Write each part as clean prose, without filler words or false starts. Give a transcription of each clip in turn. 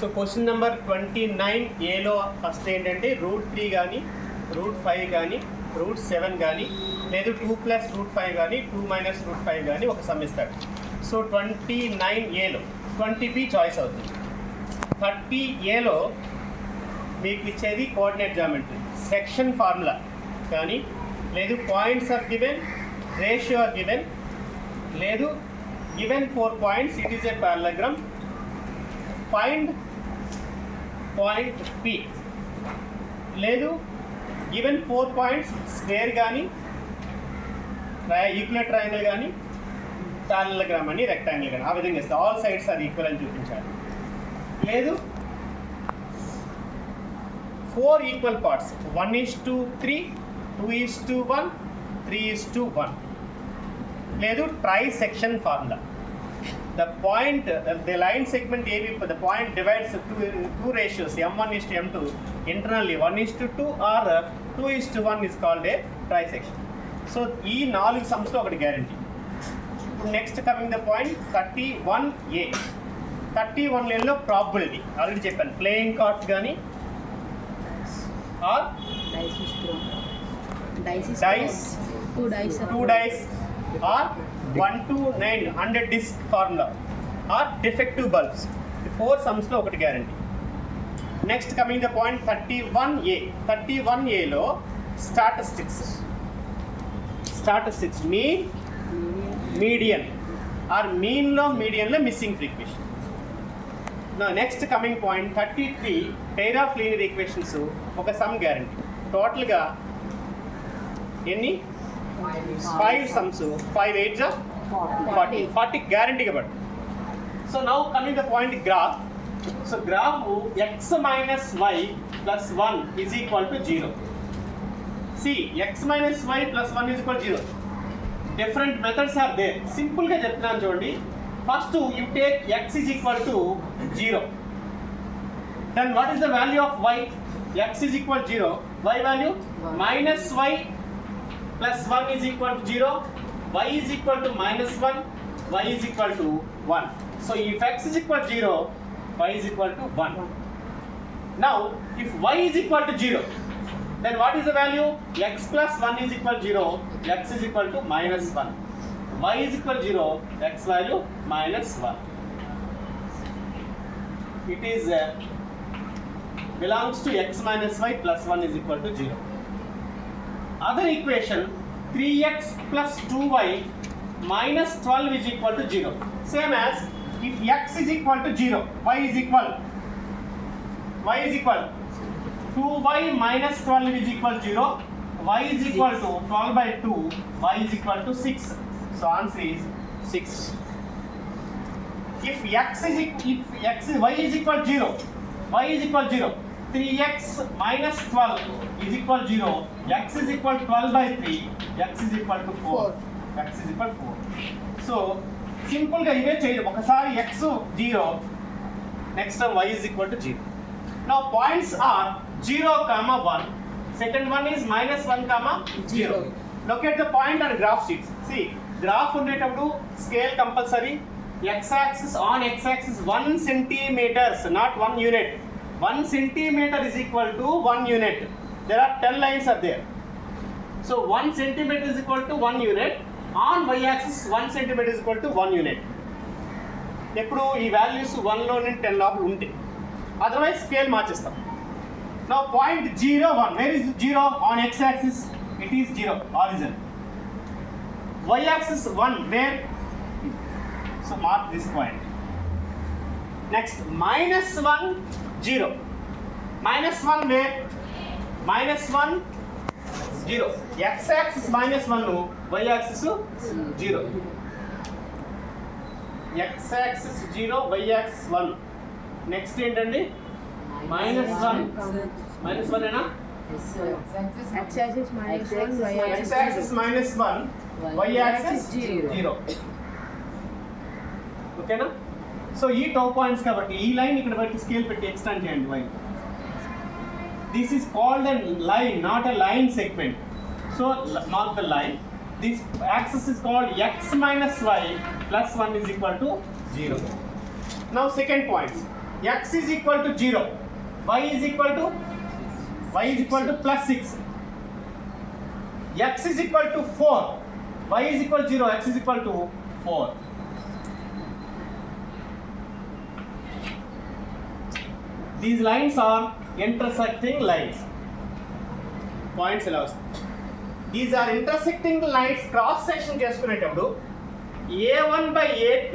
So question number 29Aలో first ఏంటంటే route 3 కానీ route 5 కానీ రూట్ 7 కానీ లేదు 2+√5 కానీ 2-√5 కానీ ఒక సమ్ ఇస్తాడు. సో 29Aలో 20B చాయిస్ అవుతుంది. 30Aలో మీకు ఇచ్చేది కోఆర్డినేట్ జామెట్రీ, సెక్షన్ ఫార్ములా కానీ లేదు points are given, ratio are given, లేదు given 4 points, it is a parallelogram, find point P, లేదు గివెన్ 4 పాయింట్స్ స్క్వేర్ కానీ ఈక్వల్ ట్రయాంగిల్ కానీ పారలగ్రామ్ అని రెక్టాంగిల్ కానీ, ఆ విధంగా ఇస్తే ఆల్ సైడ్స్ ఆర్ ఈక్వల్ అని చూపించాలి. లేదు 4 ఈక్వల్ పార్ట్స్ 1:3, 2:1, 3:1, లేదు try section formula. The point, the line segment AB, the point divides two ratios m1:m2 internally 1:2 or 2:1 is called a trisection. So ఈ 4 sums లో ఒకటి guarantee. Next coming the point 31A. 31Aలో probability already చెప్పాను, playing cards కానీ or two dice or 1 to 9 100 disc formula or defective bulbs. The 4 sums లో ఒకటి guarantee. Next coming the point 31A. 31Aలో statistics mean, median or మీన్లో missing frequency. Next coming point 33 pair of linear equations ఒక sum guarantee. టోటల్గా ఎన్ని 5 sums, 5 8s 40 గ్యారంటీగా పడుతుంది. So now coming the point graph. So graph x minus y plus 1 is equal to 0. See, x minus y plus 1 is equal to 0. Different methods are there. Simple గా చెప్తున్నాను చూడండి. First you take x is equal to 0. Then what is the value of y? X is equal to 0. Y value minus y plus 1 is equal to 0. Y is equal to minus 1. Y is equal to 1. So if x is equal to 0, y is equal to 1. Now if y is equal to 0, then what is the value? X plus 1 is equal to 0. X is equal to minus 1. Y is equal to 0. X value minus 1. It is belongs to x minus y plus 1 is equal to 0. Other equation 3x plus 2y minus 12 is equal to 0. Same as if x is equal to 0, y is equal 2y minus 12 is equal to 0. Y is equal to 12 by 2. Y is equal to 6. So answer is 6. If y is equal to 0, y is equal to 0. 3x minus 12 is equal to 0. X is equal to 12 by 3. X is equal to 4. X is equal to 4. So simple గా ఇవే చేయాలి. ఒకసారి x 0, next time y is equal to 0. Now points are 0, 1. Second one is minus 1, 0. Locate the point on graph sheets. See, graph ఉండేటప్పుడు scale compulsory. X-axis on x-axis 1 centimeters, not 1 unit. 1 centimeter is equal to 1 unit. There are 10 lines are there. So 1 centimeter is equal to 1 unit. On y-axis 1 centimeter is equal to 1 unit. ఎప్పుడు ఈ values 1 లో నుండి 10 లోపల ఉంటాయి, otherwise scale మార్చేస్తాం. Now point 0, 1. Where is 0? On x-axis it is 0, origin. Y-axis 1, where? So mark this point. Next minus 1, 0. Minus 1 where? Minus 1, 0. X-axis minus 1, y-axis 0. X-axis 0, y-axis 1. Next ఏంటండి? Minus 1. Minus 1 ఏనా? X-axis minus 1, X-axis minus 1, y-axis 0. ఓకేనా? So ఈ 2 points కాబట్టి ఈ line ఇక్కడ బట్టి scale పెట్టి extend చేయండి y. This is called a line, not a line segment. So mark the line. This axis is called x minus y plus 1 is equal to 0. Now second point, x is equal to 0, y is equal to plus 6, x is equal to 4, y is equal to 0, x is equal to 4. These lines are intersecting lines. Points ఎలా వస్తాయి? These are intersecting lines cross section చేసుకునేటప్పుడు a1 by a2,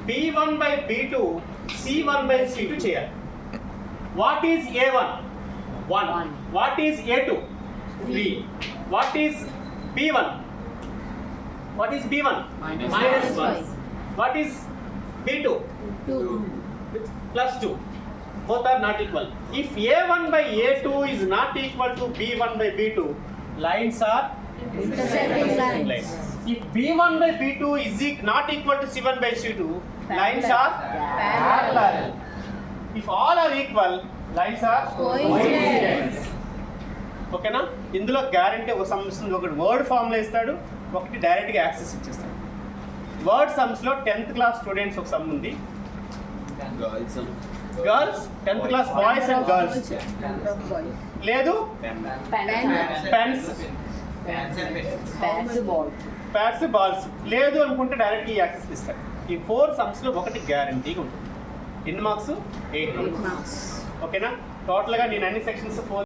b1 by b2, c1 by c2 చేయాలి. What is a1? 1. What is a2? 3. What is b1? What is b1? Minus 1. What is b2? 2. Plus 2. Both are not equal. If a1 by a2 is not equal to b1 by b2, lines are Intersecting lines. If b1 by b2 is not equal to c1 by c2, lines are parallel. If all are equal, lines are Coincident. ఓకేనా? ఇందులో guarantee ఒక some ఇస్తుంది, ఒకటి word formula ఇస్తాడు, ఒకటి డైరెక్ట్గా access ఇచ్చేస్తాడు. Word సమ్స్లో 10th class students ఒక సమ్ ఉంది. Girls 10th class boys and girls లేదు, పెన్స్ ప్యాడ్స్ బాల్స్ లేదు అనుకుంటే డైరెక్ట్ ఈ యాక్సెస్ ఇస్తాడు. ఈ 4 సమ్స్లో ఒకటి గ్యారంటీగా ఉంటుంది. ఎన్ని మార్క్స్? 8 మార్క్స్. ఓకేనా? టోటల్గా నేను అన్ని సెక్షన్స్ 4